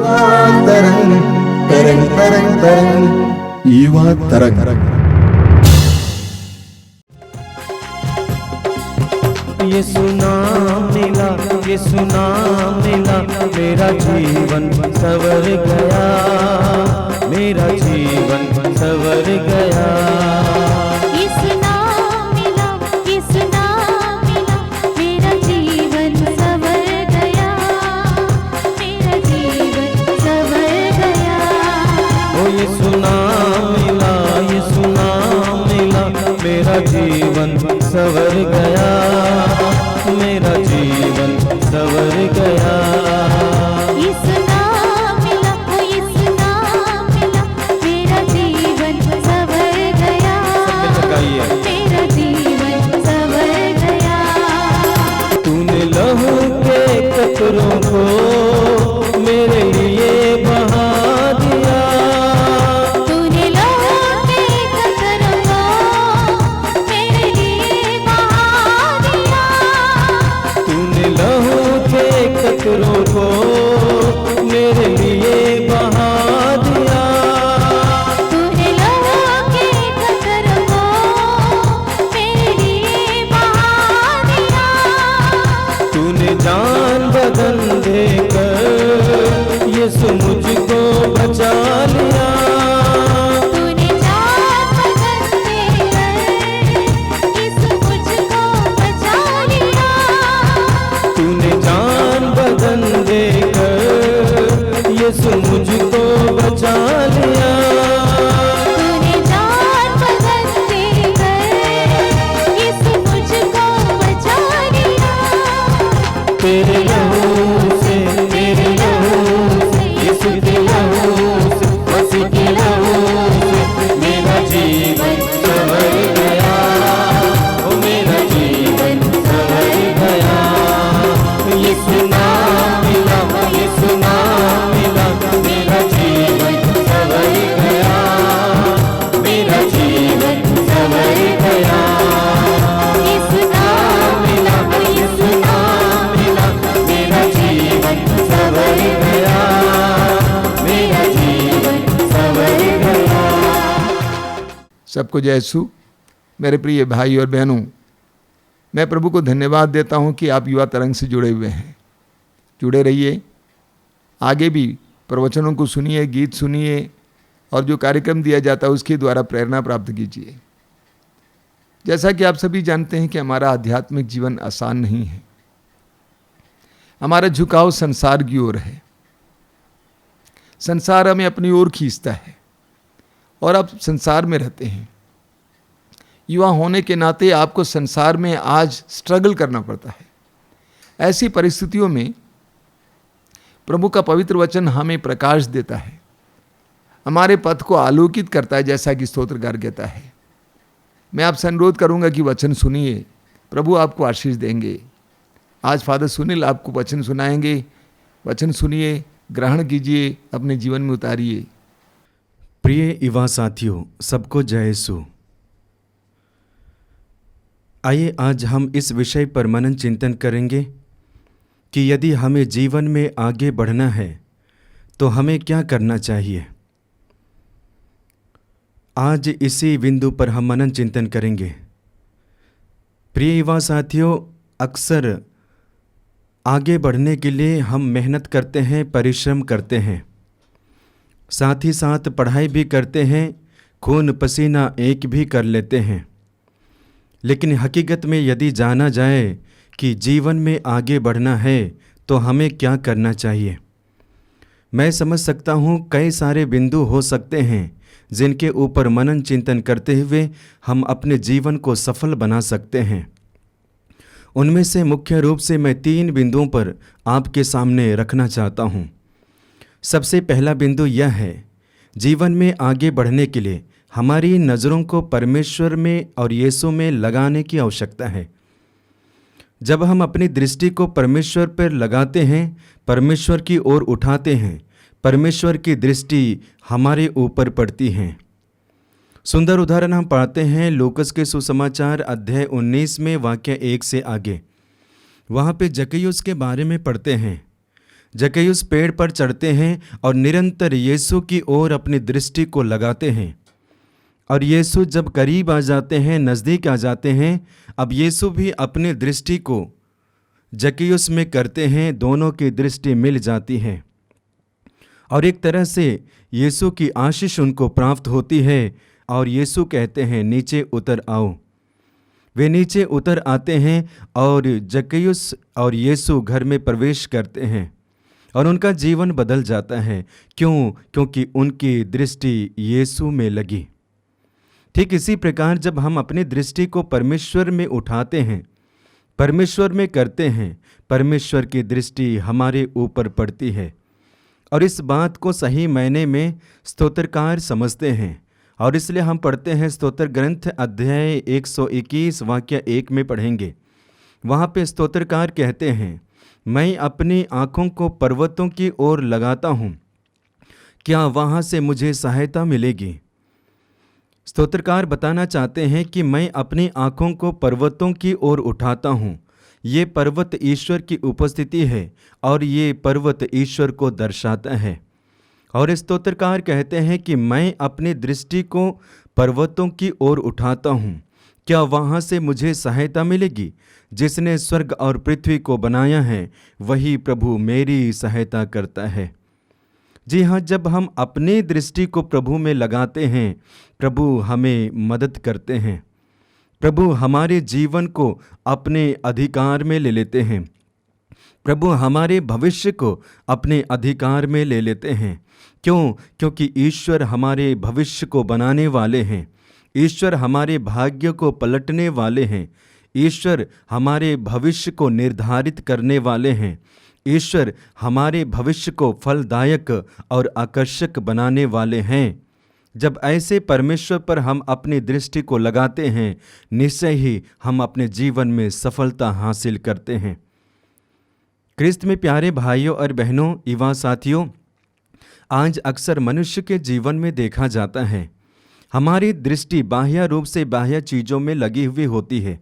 तरंग तरंग तरंग तरंग युवा तरंग। ये सुना मिला, ये सुना मिला, मेरा जीवन संवर गया, मेरा जीवन संवर गया। ये सुना मिला, ये सुना मिला, मेरा जीवन संवर गया, मेरा जीवन संवर गया। ओ ये सुना मिला, ये सुना मिला, मेरा जीवन संवर गया, मेरा जीवन संवर गया। ये सुना मिला, ये सुना मिला, मेरा जीवन संवर गया, मेरा जीवन संवर गया। तूने लहू के कतरों को मेरे लिए बहा दिया, तूने लहू के कतरों को मेरे लिए बहा दिया, तूने लहू के कतरों को मेरे लिए बहा दिया। तूने लहू के कतरों को मेरे लिए बहा दिया। तूने जान बदल देकर यीशु मुझको बचा लिया, तूने जान बदल देकर यीशु मुझको बचा लिया, तूने जान बदल देकर यीशु मुझको बचा लिया। तूने जान बदल देकर यीशु मुझको बचा लिया। तेरे लहू से, तेरे लहू से, यीशु के लहू से, मसीह के लहू से मेरा जीवन संवर गया, ओ मेरा जीवन संवर गया। ये सुना मिला, ये सुना मिला, मेरा जीवन संवर गया, मेरा जीवन संवर गया। ये सुना मिला, ये सुना मिला, मेरा जीवन संवर गया, मेरा जीवन संवर गया। सबको जय यीशु। मेरे प्रिय भाई और बहनों, मैं प्रभु को धन्यवाद देता हूं कि आप युवा तरंग से जुड़े हुए हैं। जुड़े रहिए, आगे भी प्रवचनों को सुनिए, गीत सुनिए और जो कार्यक्रम दिया जाता है उसके द्वारा प्रेरणा प्राप्त कीजिए। जैसा कि आप सभी जानते हैं कि हमारा आध्यात्मिक जीवन आसान नहीं है। हमारा झुकाव संसार की ओर है। संसार हमें अपनी ओर खींचता है और आप संसार में रहते हैं। युवा होने के नाते आपको संसार में आज स्ट्रगल करना पड़ता है। ऐसी परिस्थितियों में प्रभु का पवित्र वचन हमें प्रकाश देता है, हमारे पथ को आलोकित करता है, जैसा कि स्तोत्रकार कहता है। मैं आपसे अनुरोध करूंगा कि वचन सुनिए, प्रभु आपको आशीष देंगे। आज फादर सुनील आपको वचन सुनाएंगे। वचन सुनिए, ग्रहण कीजिए, अपने जीवन में उतारिए। प्रिय युवा साथियों, सबको जय यीशु। आइए आज हम इस विषय पर मनन चिंतन करेंगे कि यदि हमें जीवन में आगे बढ़ना है तो हमें क्या करना चाहिए। आज इसी बिंदु पर हम मनन चिंतन करेंगे। प्रिय युवा साथियों, अक्सर आगे बढ़ने के लिए हम मेहनत करते हैं, परिश्रम करते हैं, साथ ही साथ पढ़ाई भी करते हैं, खून पसीना एक भी कर लेते हैं। लेकिन हकीकत में यदि जाना जाए कि जीवन में आगे बढ़ना है तो हमें क्या करना चाहिए, मैं समझ सकता हूँ कई सारे बिंदु हो सकते हैं जिनके ऊपर मनन चिंतन करते हुए हम अपने जीवन को सफल बना सकते हैं। उनमें से मुख्य रूप से मैं 3 बिंदुओं पर आपके सामने रखना चाहता हूँ। सबसे पहला बिंदु यह है, जीवन में आगे बढ़ने के लिए हमारी नज़रों को परमेश्वर में और यीशु में लगाने की आवश्यकता है। जब हम अपनी दृष्टि को परमेश्वर पर लगाते हैं, परमेश्वर की ओर उठाते हैं, परमेश्वर की दृष्टि हमारे ऊपर पड़ती है। सुंदर उदाहरण हम पढ़ते हैं लूकस के सुसमाचार अध्याय 19 में वाक्य 1 से आगे। वहाँ पे जक्कैयुस के बारे में पढ़ते हैं। जक्कैयुस पेड़ पर चढ़ते हैं और निरंतर यीशु की ओर अपनी दृष्टि को लगाते हैं। और यीशु जब करीब आ जाते हैं, नज़दीक आ जाते हैं, अब यीशु भी अपनी दृष्टि को जक्कैयुस में करते हैं। दोनों की दृष्टि मिल जाती है और एक तरह से यीशु की आशीष उनको प्राप्त होती है। और यीशु कहते हैं नीचे उतर आओ। वे नीचे उतर आते हैं और जक्कैयुस और यीशु घर में प्रवेश करते हैं और उनका जीवन बदल जाता है। क्यों? क्योंकि उनकी दृष्टि यीशु में लगी। ठीक इसी प्रकार जब हम अपनी दृष्टि को परमेश्वर में उठाते हैं, परमेश्वर में करते हैं, परमेश्वर की दृष्टि हमारे ऊपर पड़ती है। और इस बात को सही मायने में स्तोत्रकार समझते हैं। और इसलिए हम पढ़ते हैं स्तोत्र ग्रंथ अध्याय 121 वाक्य 1 में पढ़ेंगे। वहाँ पे स्तोत्रकार कहते हैं, मैं अपनी आँखों को पर्वतों की ओर लगाता हूँ, क्या वहाँ से मुझे सहायता मिलेगी? स्तोत्रकार बताना चाहते हैं कि मैं अपनी आँखों को पर्वतों की ओर उठाता हूँ। ये पर्वत ईश्वर की उपस्थिति है और ये पर्वत ईश्वर को दर्शाता है। और स्तोत्रकार कहते हैं कि मैं अपनी दृष्टि को पर्वतों की ओर उठाता हूँ, क्या वहाँ से मुझे सहायता मिलेगी? जिसने स्वर्ग और पृथ्वी को बनाया है वही प्रभु मेरी सहायता करता है। जी हाँ, जब हम अपनी दृष्टि को प्रभु में लगाते हैं, प्रभु हमें मदद करते हैं। प्रभु हमारे जीवन को अपने अधिकार में ले लेते हैं। प्रभु हमारे भविष्य को अपने अधिकार में ले लेते हैं। क्यों? क्योंकि ईश्वर हमारे भविष्य को बनाने वाले हैं। ईश्वर हमारे भाग्य को पलटने वाले हैं। ईश्वर हमारे भविष्य को निर्धारित करने वाले हैं। ईश्वर हमारे भविष्य को फलदायक और आकर्षक बनाने वाले हैं। जब ऐसे परमेश्वर पर हम अपनी दृष्टि को लगाते हैं, निश्चय ही हम अपने जीवन में सफलता हासिल करते हैं। क्रिस्त में प्यारे भाइयों और बहनों, युवा साथियों, आज अक्सर मनुष्य के जीवन में देखा जाता है हमारी दृष्टि बाह्य रूप से बाह्य चीज़ों में लगी हुई होती है।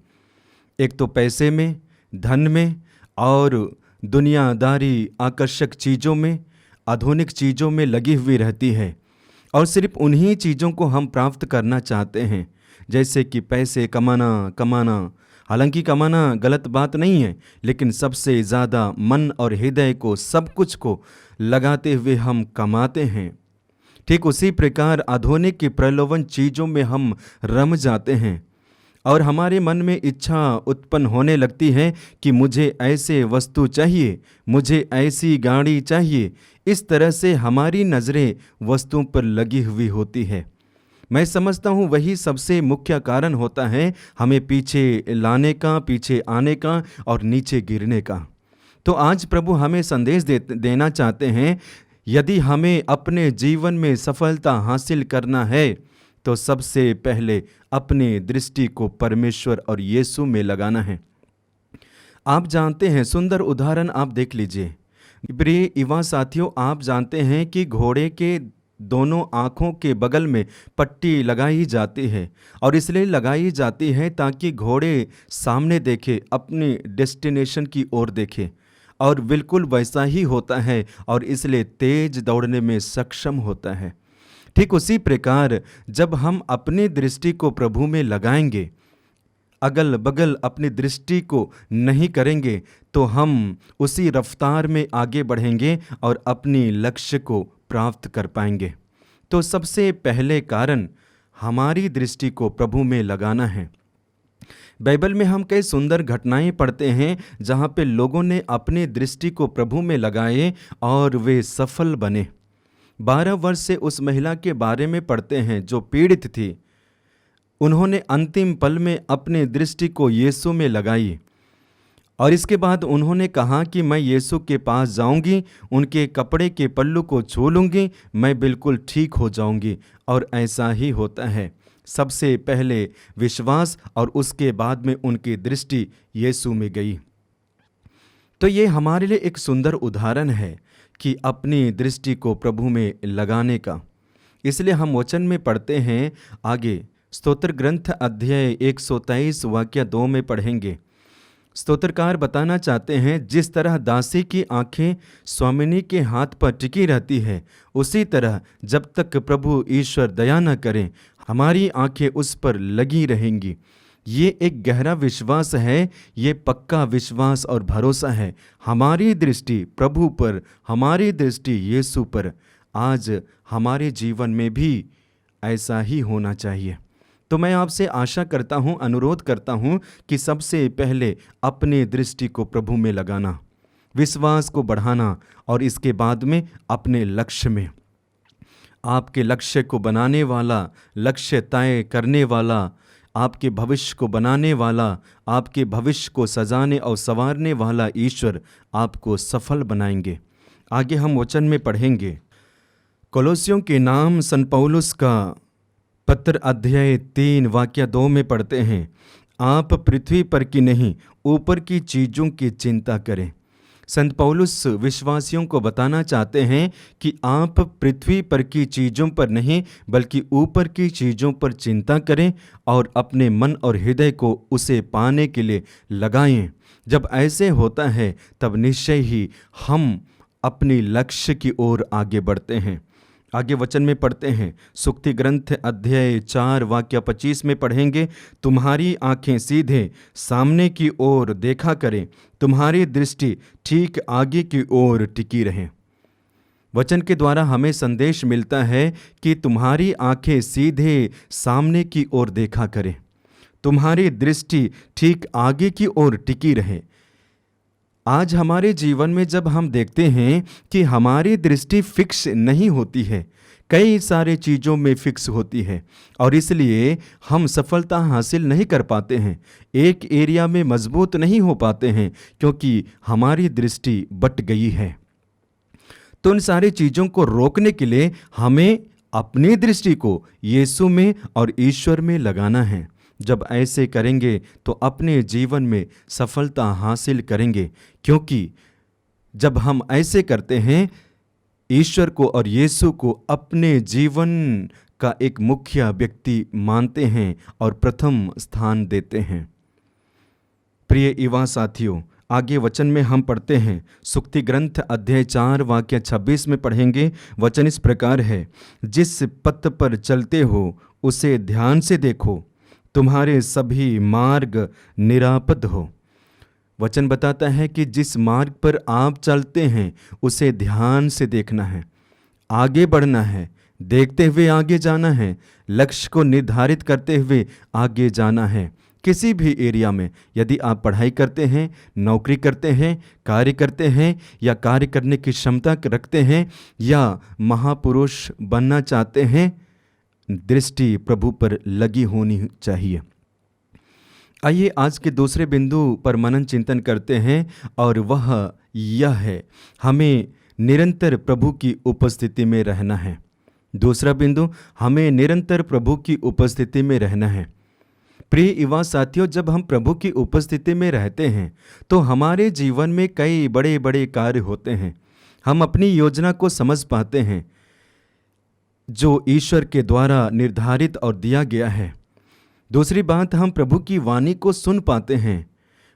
एक तो पैसे में, धन में और दुनियादारी आकर्षक चीज़ों में, आधुनिक चीज़ों में लगी हुई रहती है और सिर्फ उन्हीं चीज़ों को हम प्राप्त करना चाहते हैं, जैसे कि पैसे कमाना। हालांकि कमाना गलत बात नहीं है, लेकिन सबसे ज़्यादा मन और हृदय को, सब कुछ को लगाते हुए हम कमाते हैं। ठीक उसी प्रकार आधुनिक की प्रलोभन चीज़ों में हम रम जाते हैं और हमारे मन में इच्छा उत्पन्न होने लगती है कि मुझे ऐसे वस्तु चाहिए, मुझे ऐसी गाड़ी चाहिए। इस तरह से हमारी नज़रें वस्तुओं पर लगी हुई होती है। मैं समझता हूँ वही सबसे मुख्य कारण होता है हमें पीछे लाने का, पीछे आने का और नीचे गिरने का। तो आज प्रभु हमें संदेश देना चाहते हैं, यदि हमें अपने जीवन में सफलता हासिल करना है तो सबसे पहले अपनी दृष्टि को परमेश्वर और यीशु में लगाना है। आप जानते हैं, सुंदर उदाहरण आप देख लीजिए। प्रिय युवा साथियों, आप जानते हैं कि घोड़े के दोनों आँखों के बगल में पट्टी लगाई जाती है और इसलिए लगाई जाती है ताकि घोड़े सामने देखे, अपनी डेस्टिनेशन की ओर देखे। और बिल्कुल वैसा ही होता है और इसलिए तेज दौड़ने में सक्षम होता है। ठीक उसी प्रकार जब हम अपनी दृष्टि को प्रभु में लगाएंगे, अगल बगल अपनी दृष्टि को नहीं करेंगे, तो हम उसी रफ्तार में आगे बढ़ेंगे और अपनी लक्ष्य को प्राप्त कर पाएंगे। तो सबसे पहले कारण हमारी दृष्टि को प्रभु में लगाना है। बाइबल में हम कई सुंदर घटनाएं पढ़ते हैं जहाँ पे लोगों ने अपनी दृष्टि को प्रभु में लगाए और वे सफल बने। 12 वर्ष से उस महिला के बारे में पढ़ते हैं जो पीड़ित थी। उन्होंने अंतिम पल में अपनी दृष्टि को यीशु में लगाई और इसके बाद उन्होंने कहा कि मैं यीशु के पास जाऊंगी, उनके कपड़े के पल्लू को छू लूँगी, मैं बिल्कुल ठीक हो जाऊंगी। और ऐसा ही होता है। सबसे पहले विश्वास और उसके बाद में उनकी दृष्टि यीशु में गई। तो ये हमारे लिए एक सुंदर उदाहरण है कि अपनी दृष्टि को प्रभु में लगाने का। इसलिए हम वचन में पढ़ते हैं आगे, स्तोत्र ग्रंथ अध्याय 123 वाक्य 2 में पढ़ेंगे, स्तोत्रकार बताना चाहते हैं जिस तरह दासी की आंखें स्वामिनी के हाथ पर टिकी रहती है, उसी तरह जब तक प्रभु ईश्वर दया न करें हमारी आंखें उस पर लगी रहेंगी। ये एक गहरा विश्वास है, ये पक्का विश्वास और भरोसा है। हमारी दृष्टि प्रभु पर, हमारी दृष्टि यीशु पर। आज हमारे जीवन में भी ऐसा ही होना चाहिए। तो मैं आपसे आशा करता हूँ, अनुरोध करता हूँ कि सबसे पहले अपनी दृष्टि को प्रभु में लगाना, विश्वास को बढ़ाना और इसके बाद में अपने लक्ष्य में, आपके लक्ष्य को बनाने वाला, लक्ष्य तय करने वाला, आपके भविष्य को बनाने वाला, आपके भविष्य को सजाने और संवारने वाला ईश्वर आपको सफल बनाएंगे। आगे हम वचन में पढ़ेंगे, कोलोसियों के नाम संत पौलुस का पत्र अध्याय 3 वाक्य 2 में पढ़ते हैं, आप पृथ्वी पर की नहीं ऊपर की चीज़ों की चिंता करें। संत पौलुस विश्वासियों को बताना चाहते हैं कि आप पृथ्वी पर की चीज़ों पर नहीं बल्कि ऊपर की चीज़ों पर चिंता करें और अपने मन और हृदय को उसे पाने के लिए लगाएं। जब ऐसे होता है तब निश्चय ही हम अपनी लक्ष्य की ओर आगे बढ़ते हैं। आगे वचन में पढ़ते हैं, सुक्ति ग्रंथ अध्याय 4 वाक्य 25 में पढ़ेंगे, तुम्हारी आंखें सीधे सामने की ओर देखा करें, तुम्हारी दृष्टि ठीक आगे की ओर टिकी रहे। वचन के द्वारा हमें संदेश मिलता है कि तुम्हारी आंखें सीधे सामने की ओर देखा करें, तुम्हारी दृष्टि ठीक आगे की ओर टिकी रहे। आज हमारे जीवन में जब हम देखते हैं कि हमारी दृष्टि फिक्स नहीं होती है, कई सारे चीज़ों में फिक्स होती है और इसलिए हम सफलता हासिल नहीं कर पाते हैं, एक एरिया में मजबूत नहीं हो पाते हैं क्योंकि हमारी दृष्टि बट गई है। तो उन सारी चीज़ों को रोकने के लिए हमें अपनी दृष्टि को यीशु में और ईश्वर में लगाना है। जब ऐसे करेंगे तो अपने जीवन में सफलता हासिल करेंगे, क्योंकि जब हम ऐसे करते हैं ईश्वर को और यीशु को अपने जीवन का एक मुख्य व्यक्ति मानते हैं और प्रथम स्थान देते हैं। प्रिय युवा साथियों, आगे वचन में हम पढ़ते हैं, सुक्ति ग्रंथ अध्याय 4 वाक्य 26 में पढ़ेंगे। वचन इस प्रकार है, जिस पथ पर चलते हो उसे ध्यान से देखो, तुम्हारे सभी मार्ग निरापद हो। वचन बताता है कि जिस मार्ग पर आप चलते हैं उसे ध्यान से देखना है, आगे बढ़ना है, देखते हुए आगे जाना है, लक्ष्य को निर्धारित करते हुए आगे जाना है। किसी भी एरिया में यदि आप पढ़ाई करते हैं, नौकरी करते हैं, कार्य करते हैं या कार्य करने की क्षमता रखते हैं या महापुरुष बनना चाहते हैं, दृष्टि प्रभु पर लगी होनी चाहिए। आइए आज के दूसरे बिंदु पर मनन चिंतन करते हैं और वह यह है, हमें निरंतर प्रभु की उपस्थिति में रहना है। दूसरा बिंदु, हमें निरंतर प्रभु की उपस्थिति में रहना है। प्रिय युवा साथियों, जब हम प्रभु की उपस्थिति में रहते हैं तो हमारे जीवन में कई बड़े बड़े कार्य होते हैं। हम अपनी योजना को समझ पाते हैं जो ईश्वर के द्वारा निर्धारित और दिया गया है। दूसरी बात, हम प्रभु की वाणी को सुन पाते हैं,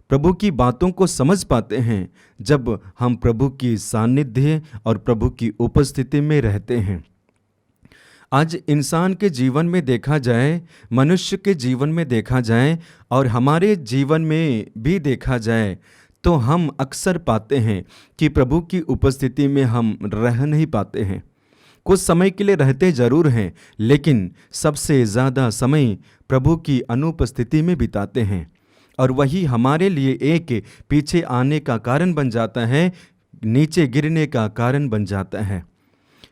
प्रभु की बातों को समझ पाते हैं जब हम प्रभु की सानिध्य और प्रभु की उपस्थिति में रहते हैं। आज इंसान के जीवन में देखा जाए, मनुष्य के जीवन में देखा जाए और हमारे जीवन में भी देखा जाए तो हम अक्सर पाते हैं कि प्रभु की उपस्थिति में हम रह नहीं पाते हैं। कुछ समय के लिए रहते जरूर हैं, लेकिन सबसे ज़्यादा समय प्रभु की अनुपस्थिति में बिताते हैं और वही हमारे लिए एक पीछे आने का कारण बन जाता है, नीचे गिरने का कारण बन जाता है।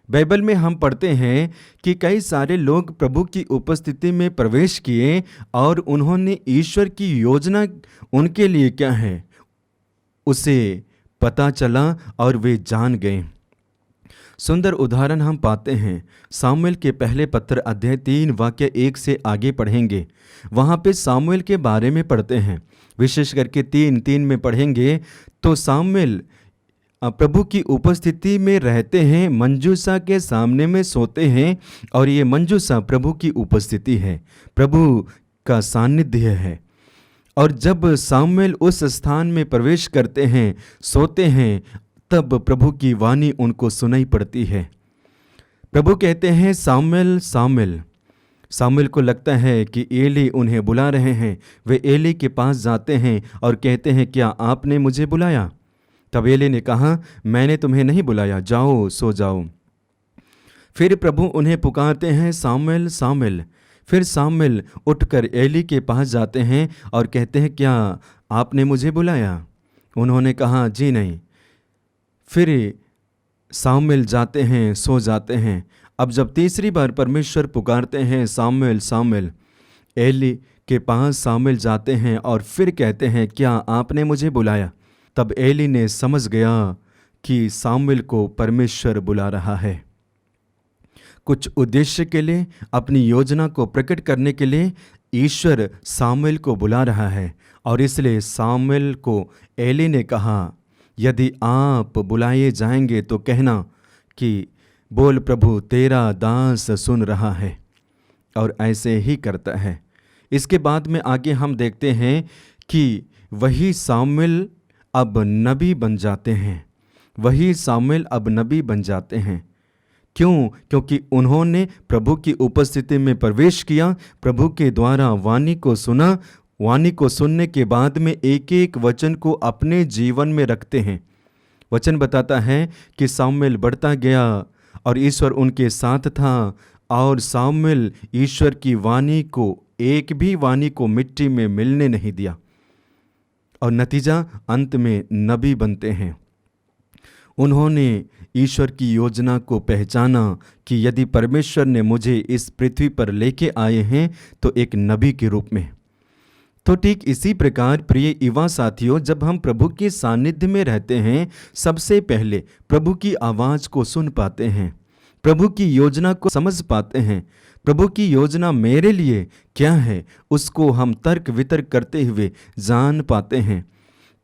बाइबल में हम पढ़ते हैं कि कई सारे लोग प्रभु की उपस्थिति में प्रवेश किए और उन्होंने ईश्वर की योजना उनके लिए क्या है उसे पता चला और वे जान गए। सुंदर उदाहरण हम पाते हैं, सामुएल के पहले पत्र अध्याय 3 वाक्य 1 से आगे पढ़ेंगे। वहाँ पे सामुएल के बारे में पढ़ते हैं, विशेष करके 3:3 में पढ़ेंगे तो सामुएल प्रभु की उपस्थिति में रहते हैं, मंजूसा के सामने में सोते हैं और ये मंजूसा प्रभु की उपस्थिति है, प्रभु का सानिध्य है। और जब सामुएल उस स्थान में प्रवेश करते हैं, सोते हैं, तब प्रभु की वाणी उनको सुनाई पड़ती है। प्रभु कहते हैं, सामुएल सामुएल। सामुएल को लगता है कि एली उन्हें बुला रहे हैं। वे एली के पास जाते हैं और कहते हैं, क्या आपने मुझे बुलाया? तब एली ने कहा, मैंने तुम्हें नहीं बुलाया, जाओ सो जाओ। फिर प्रभु उन्हें पुकारते हैं, सामुएल सामुएल। फिर सामुएल उठकर एली के पास जाते हैं और कहते हैं, क्या आपने मुझे बुलाया? उन्होंने कहा, जी नहीं। फिर सामुएल जाते हैं, सो जाते हैं। अब जब तीसरी बार परमेश्वर पुकारते हैं, सामुएल सामुएल, एली के पास सामुएल जाते हैं और फिर कहते हैं, क्या आपने मुझे बुलाया? तब एली ने समझ गया कि सामुएल को परमेश्वर बुला रहा है। कुछ उद्देश्य के लिए, अपनी योजना को प्रकट करने के लिए ईश्वर सामुएल को बुला रहा है। और इसलिए सामुएल को एली ने कहा, यदि आप बुलाए जाएंगे तो कहना कि बोल प्रभु, तेरा दास सुन रहा है। और ऐसे ही करता है। इसके बाद में आगे हम देखते हैं कि वही सामुएल अब नबी बन जाते हैं। वही सामुएल अब नबी बन जाते हैं। क्यों? क्योंकि उन्होंने प्रभु की उपस्थिति में प्रवेश किया, प्रभु के द्वारा वाणी को सुना। वाणी को सुनने के बाद में एक एक वचन को अपने जीवन में रखते हैं। वचन बताता है कि सामुएल बढ़ता गया और ईश्वर उनके साथ था, और सामुएल ईश्वर की वाणी को, एक भी वाणी को मिट्टी में मिलने नहीं दिया, और नतीजा अंत में नबी बनते हैं। उन्होंने ईश्वर की योजना को पहचाना कि यदि परमेश्वर ने मुझे इस पृथ्वी पर लेके आए हैं तो एक नबी के रूप में। तो ठीक इसी प्रकार प्रिय युवा साथियों, जब हम प्रभु के सानिध्य में रहते हैं, सबसे पहले प्रभु की आवाज़ को सुन पाते हैं, प्रभु की योजना को समझ पाते हैं। प्रभु की योजना मेरे लिए क्या है, उसको हम तर्क वितर्क करते हुए जान पाते हैं।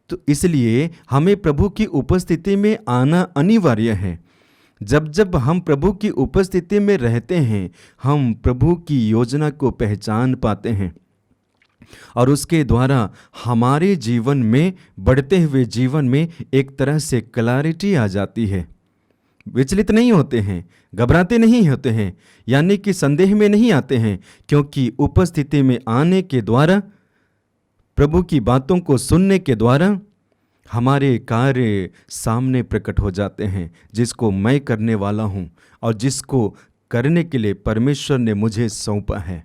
तो इसलिए हमें प्रभु की उपस्थिति में आना अनिवार्य है। जब जब हम प्रभु की उपस्थिति में रहते हैं, हम प्रभु की योजना को पहचान पाते हैं, और उसके द्वारा हमारे जीवन में, बढ़ते हुए जीवन में एक तरह से क्लैरिटी आ जाती है। विचलित नहीं होते हैं, घबराते नहीं होते हैं, यानी कि संदेह में नहीं आते हैं, क्योंकि उपस्थिति में आने के द्वारा, प्रभु की बातों को सुनने के द्वारा हमारे कार्य सामने प्रकट हो जाते हैं, जिसको मैं करने वाला हूँ और जिसको करने के लिए परमेश्वर ने मुझे सौंपा है।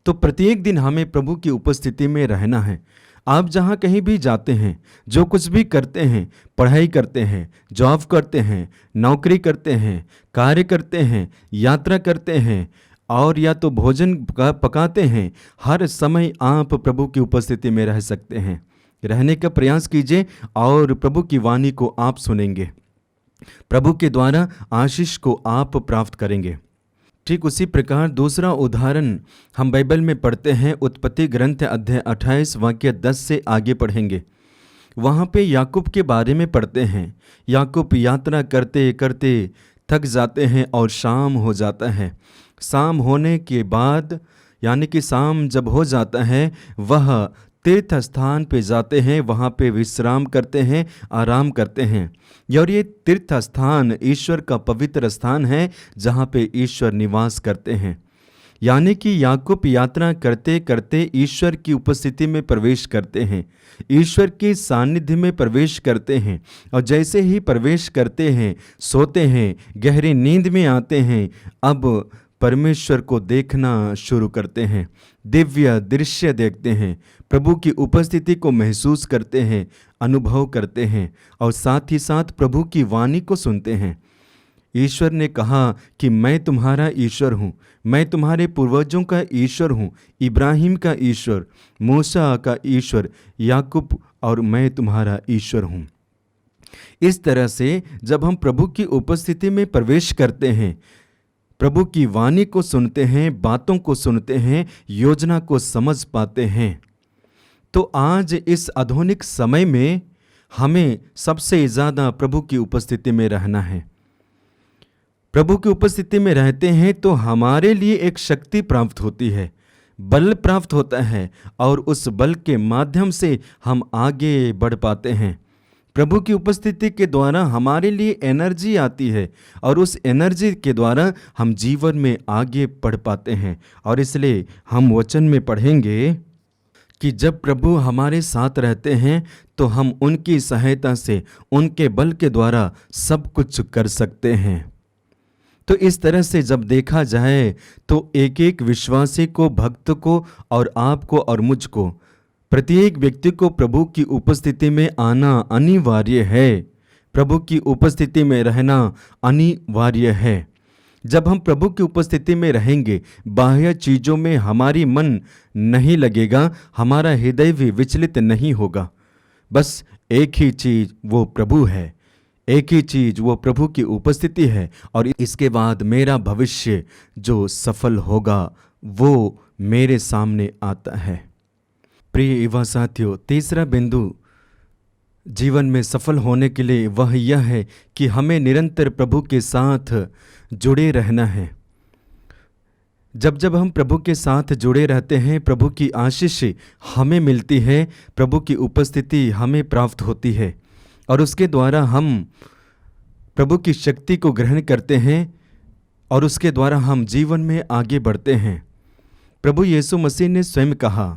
तो प्रत्येक दिन हमें प्रभु की उपस्थिति में रहना है। आप जहाँ कहीं भी जाते हैं, जो कुछ भी करते हैं, पढ़ाई करते हैं, जॉब करते हैं, नौकरी करते हैं, कार्य करते हैं, यात्रा करते हैं, और या तो भोजन पकाते हैं, हर समय आप प्रभु की उपस्थिति में रह सकते हैं। रहने का प्रयास कीजिए और प्रभु की वाणी को आप सुनेंगे, प्रभु के द्वारा आशीष को आप प्राप्त करेंगे। ठीक उसी प्रकार दूसरा उदाहरण हम बाइबल में पढ़ते हैं, उत्पत्ति ग्रंथ अध्याय 28 वाक्य 10 से आगे पढ़ेंगे। वहाँ पे याकूब के बारे में पढ़ते हैं। याकूब यात्रा करते करते थक जाते हैं और शाम हो जाता है। शाम होने के बाद, यानी कि शाम जब हो जाता है, वह तीर्थ स्थान पे जाते हैं, वहाँ पे विश्राम करते हैं, आराम करते हैं। और ये तीर्थ स्थान ईश्वर का पवित्र स्थान है, जहाँ पे ईश्वर निवास करते हैं। यानी कि याकूब यात्रा करते करते ईश्वर की उपस्थिति में प्रवेश करते हैं, ईश्वर के सानिध्य में प्रवेश करते हैं, और जैसे ही प्रवेश करते हैं, सोते हैं, गहरी नींद में आते हैं, अब परमेश्वर को देखना शुरू करते हैं, दिव्य दृश्य देखते हैं, प्रभु की उपस्थिति को महसूस करते हैं, अनुभव करते हैं, और साथ ही साथ प्रभु की वाणी को सुनते हैं। ईश्वर ने कहा कि मैं तुम्हारा ईश्वर हूँ, मैं तुम्हारे पूर्वजों का ईश्वर हूँ, इब्राहिम का ईश्वर, मूसा का ईश्वर, याकूब, और मैं तुम्हारा ईश्वर हूँ। इस तरह से जब हम प्रभु की उपस्थिति में प्रवेश करते हैं, प्रभु की वाणी को सुनते हैं, बातों को सुनते हैं, योजना को समझ पाते हैं, तो आज इस आधुनिक समय में हमें सबसे ज़्यादा प्रभु की उपस्थिति में रहना है। प्रभु की उपस्थिति में रहते हैं तो हमारे लिए एक शक्ति प्राप्त होती है। बल प्राप्त होता है और उस बल के माध्यम से हम आगे बढ़ पाते हैं। प्रभु की उपस्थिति के द्वारा हमारे लिए एनर्जी आती है और उस एनर्जी के द्वारा हम जीवन में आगे बढ़ पाते हैं। और इसलिए हम वचन में पढ़ेंगे कि जब प्रभु हमारे साथ रहते हैं तो हम उनकी सहायता से, उनके बल के द्वारा सब कुछ कर सकते हैं। तो इस तरह से जब देखा जाए तो एक एक विश्वासी को, भक्त को और आपको और मुझको, प्रत्येक व्यक्ति को प्रभु की उपस्थिति में आना अनिवार्य है। प्रभु की उपस्थिति में रहना अनिवार्य है। जब हम प्रभु की उपस्थिति में रहेंगे, बाह्य चीज़ों में हमारी मन नहीं लगेगा, हमारा हृदय भी विचलित नहीं होगा। बस एक ही चीज़ वो प्रभु है, एक ही चीज़ वो प्रभु की उपस्थिति है। और इसके बाद मेरा भविष्य जो सफल होगा वो मेरे सामने आता है। प्रिय युवा साथियों, तीसरा बिंदु जीवन में सफल होने के लिए वह यह है कि हमें निरंतर प्रभु के साथ जुड़े रहना है। जब जब हम प्रभु के साथ जुड़े रहते हैं, प्रभु की आशीष हमें मिलती है, प्रभु की उपस्थिति हमें प्राप्त होती है और उसके द्वारा हम प्रभु की शक्ति को ग्रहण करते हैं और उसके द्वारा हम जीवन में आगे बढ़ते हैं। प्रभु यीशु मसीह ने स्वयं कहा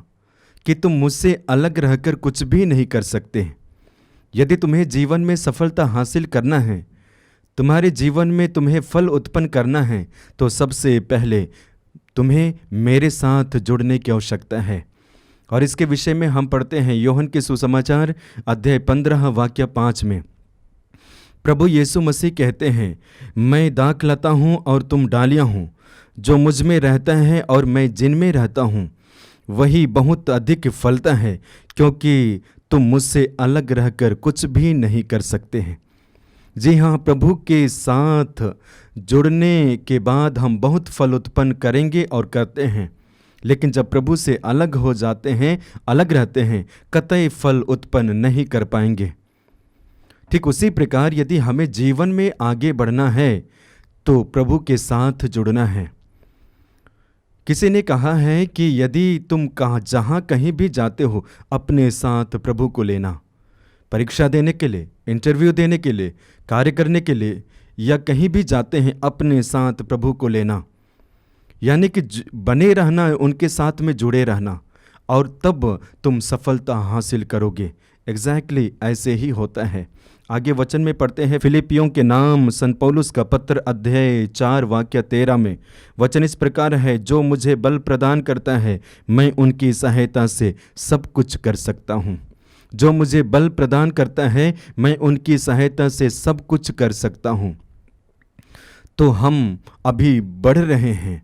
कि तुम मुझसे अलग रहकर कुछ भी नहीं कर सकते। यदि तुम्हें जीवन में सफलता हासिल करना है, तुम्हारे जीवन में तुम्हें फल उत्पन्न करना है, तो सबसे पहले तुम्हें मेरे साथ जुड़ने की आवश्यकता है। और इसके विषय में हम पढ़ते हैं यूहन्ना के सुसमाचार अध्याय 15 वाक्य 5 में। प्रभु यीशु मसीह कहते हैं, मैं दाखलता हूँ और तुम डालियाँ हूँ। जो मुझ में रहता है और मैं जिन में रहता हूँ वही बहुत अधिक फलता है, क्योंकि तुम मुझसे अलग रहकर कुछ भी नहीं कर सकते हैं। जी हाँ, प्रभु के साथ जुड़ने के बाद हम बहुत फल उत्पन्न करेंगे और करते हैं, लेकिन जब प्रभु से अलग हो जाते हैं, अलग रहते हैं, कतई फल उत्पन्न नहीं कर पाएंगे। ठीक उसी प्रकार यदि हमें जीवन में आगे बढ़ना है तो प्रभु के साथ जुड़ना है। किसी ने कहा है कि यदि तुम जहाँ कहीं भी जाते हो, अपने साथ प्रभु को लेना। परीक्षा देने के लिए, इंटरव्यू देने के लिए, कार्य करने के लिए या कहीं भी जाते हैं, अपने साथ प्रभु को लेना, यानी कि बने रहना, उनके साथ में जुड़े रहना, और तब तुम सफलता हासिल करोगे। एग्जैक्टली ऐसे ही होता है। आगे वचन में पढ़ते हैं फिलिपियों के नाम संत पौलुस का पत्र अध्याय 4 वाक्य 13 में। वचन इस प्रकार है, जो मुझे बल प्रदान करता है, मैं उनकी सहायता से सब कुछ कर सकता हूँ। जो मुझे बल प्रदान करता है, मैं उनकी सहायता से सब कुछ कर सकता हूँ। तो हम अभी बढ़ रहे हैं,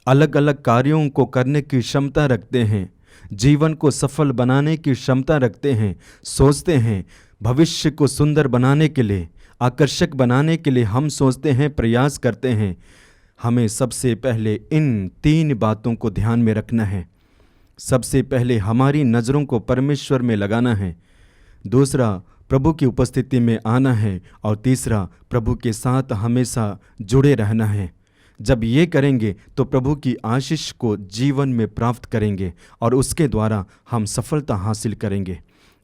अलग अलग कार्यों को करने की क्षमता रखते हैं, जीवन को सफल बनाने की क्षमता रखते हैं, सोचते हैं भविष्य को सुंदर बनाने के लिए, आकर्षक बनाने के लिए हम सोचते हैं, प्रयास करते हैं। हमें सबसे पहले इन 3 बातों को ध्यान में रखना है। सबसे पहले हमारी नज़रों को परमेश्वर में लगाना है, दूसरा प्रभु की उपस्थिति में आना है, और तीसरा प्रभु के साथ हमेशा जुड़े रहना है। जब ये करेंगे तो प्रभु की आशीष को जीवन में प्राप्त करेंगे और उसके द्वारा हम सफलता हासिल करेंगे।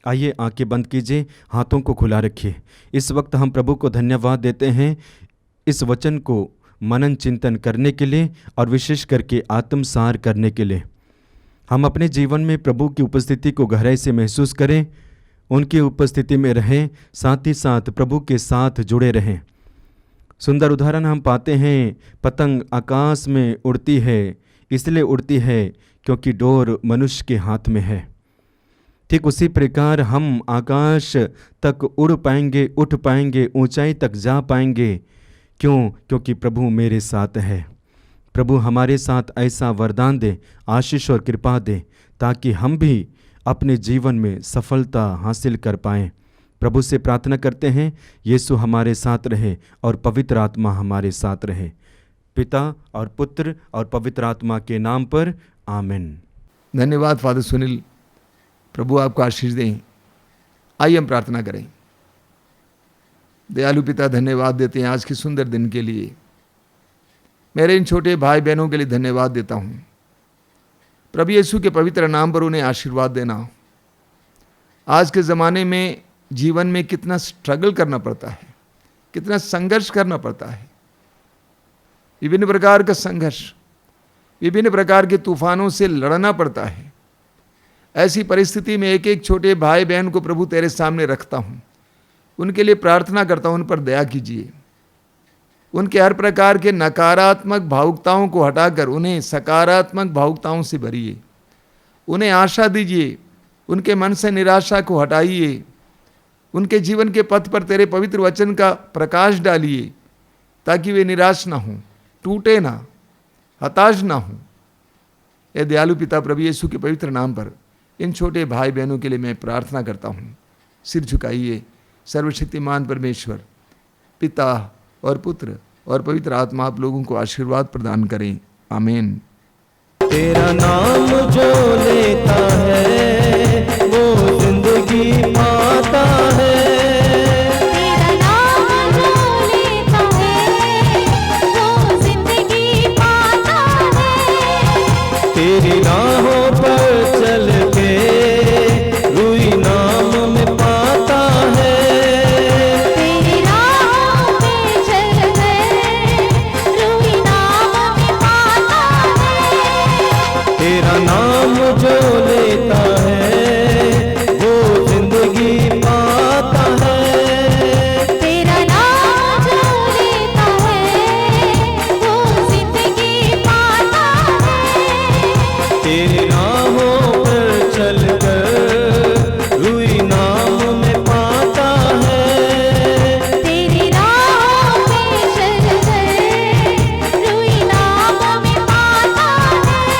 आइए आंखें बंद कीजिए, हाथों को खुला रखिए। इस वक्त हम प्रभु को धन्यवाद देते हैं इस वचन को मनन चिंतन करने के लिए और विशेष करके आत्मसार करने के लिए। हम अपने जीवन में प्रभु की उपस्थिति को गहराई से महसूस करें, उनकी उपस्थिति में रहें, साथ ही साथ प्रभु के साथ जुड़े रहें। सुंदर उदाहरण हम पाते हैं, पतंग आकाश में उड़ती है, इसलिए उड़ती है क्योंकि डोर मनुष्य के हाथ में है। ठीक उसी प्रकार हम आकाश तक उड़ पाएंगे, उठ पाएंगे, ऊंचाई तक जा पाएंगे। क्यों? क्योंकि प्रभु मेरे साथ है। प्रभु हमारे साथ ऐसा वरदान दे, आशीष और कृपा दे, ताकि हम भी अपने जीवन में सफलता हासिल कर पाएं। प्रभु से प्रार्थना करते हैं, यीशु हमारे साथ रहे और पवित्र आत्मा हमारे साथ रहे। पिता और पुत्र और पवित्र आत्मा के नाम पर आमीन। धन्यवाद फादर सुनील, प्रभु आपको आशीष दें। आइए हम प्रार्थना करें। दयालु पिता, धन्यवाद देते हैं आज के सुंदर दिन के लिए। मेरे इन छोटे भाई बहनों के लिए धन्यवाद देता हूँ। प्रभु यीशु के पवित्र नाम पर उन्हें आशीर्वाद देना। आज के ज़माने में जीवन में कितना स्ट्रगल करना पड़ता है, कितना संघर्ष करना पड़ता है, विभिन्न प्रकार का संघर्ष, विभिन्न प्रकार के तूफानों से लड़ना पड़ता है। ऐसी परिस्थिति में एक एक छोटे भाई बहन को प्रभु तेरे सामने रखता हूँ, उनके लिए प्रार्थना करता हूँ, उन पर दया कीजिए। उनके हर प्रकार के नकारात्मक भावुकताओं को हटाकर उन्हें सकारात्मक भावुकताओं से भरिए। उन्हें आशा दीजिए, उनके मन से निराशा को हटाइए। उनके जीवन के पथ पर तेरे पवित्र वचन का प्रकाश डालिए, ताकि वे निराश ना हों, टूटे ना, हताश ना हों। ये दयालु पिता प्रभु यीशु के पवित्र नाम पर इन छोटे भाई बहनों के लिए मैं प्रार्थना करता हूँ। सिर झुकाइए। सर्वशक्तिमान परमेश्वर पिता और पुत्र और पवित्र आत्मा आप लोगों को आशीर्वाद प्रदान करें। आमीन। तेरा नाम जो लेता है वो जिंदगी पाता है। तेरा नाम जो लेता है वो जिंदगी पाता है। तेरी राहों पर चल के रूई नाम में पाता है। तेरी राहों पे चल कर रूही नाम में पाता है। तेरा नाम जो लेता है वो जिंदगी पाता है। तेरा नाम जो लेता है वो जिंदगी पाता है। तेरी राहों पर चल कर रूई नाम में पाता है। तेरी राहों पे चल कर रूही नाम में पाता है।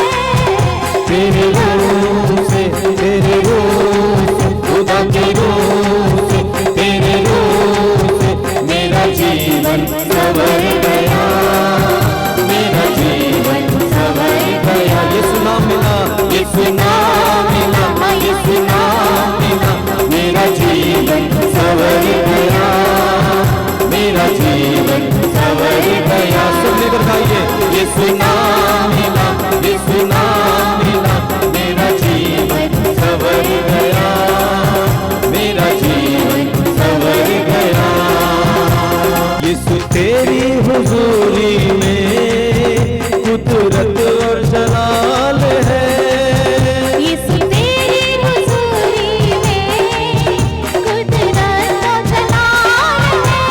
तेरे रूह से, तेरे रूह से, खुदा के रूह से, तेरे रूह से मेरा जीवन संवर गया। मेरा जीवन संवर गया। यीशु नाम मिला, यीशु नाम मिला, यीशु नाम मिला। मेरा जीवन संवर गया। मेरा जीवन संवर गया। सब लेकर गाइए। यीशु नाम मिला, यीशु नाम मिला। मेरा जीवन संवर गया। मेरा जीवन संवर गया। यीशु तेरी हुजूरी में कुदरत और जलाल है। यीशु तेरी हुजूरी में कुदरत और जलाल है।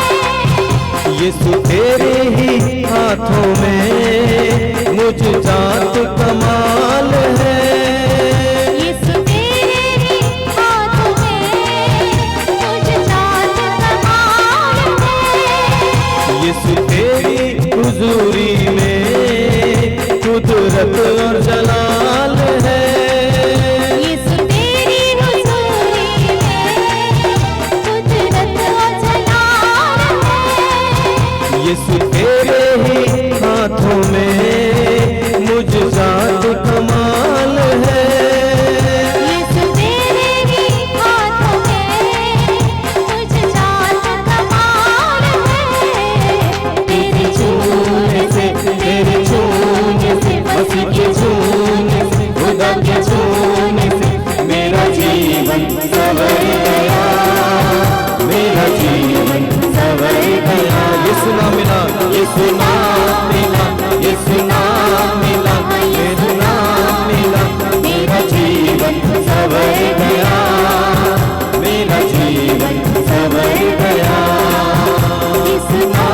यीशु तेरे ही हाथों में मुझ जात कमाल है। यीशु तेरे ही हाथों में मुझ जात कमाल है। यीशु तेरी हुजूरी में कुदरत और जलाल है। यीशु तेरी हुजूरी में कुदरत और जलाल है। यीशु तेरे ही हाथों में मुझ जात कमाल है। यीशु तेरे ही हाथों में मुझ जात कमाल है। तेरे छूने से, तेरे छूने से, मसीह के छूने से, खुदा के छूने से मेरा जीवन संवर गया। मेरा जीवन संवर गया। यीशु नाम मिला, यीशु नाम मिला, यीशु नाम मिला, यीशु नाम मिला। मेरा जीवन संवर गया। मेरा जीवन संवर गया। यीशु नाम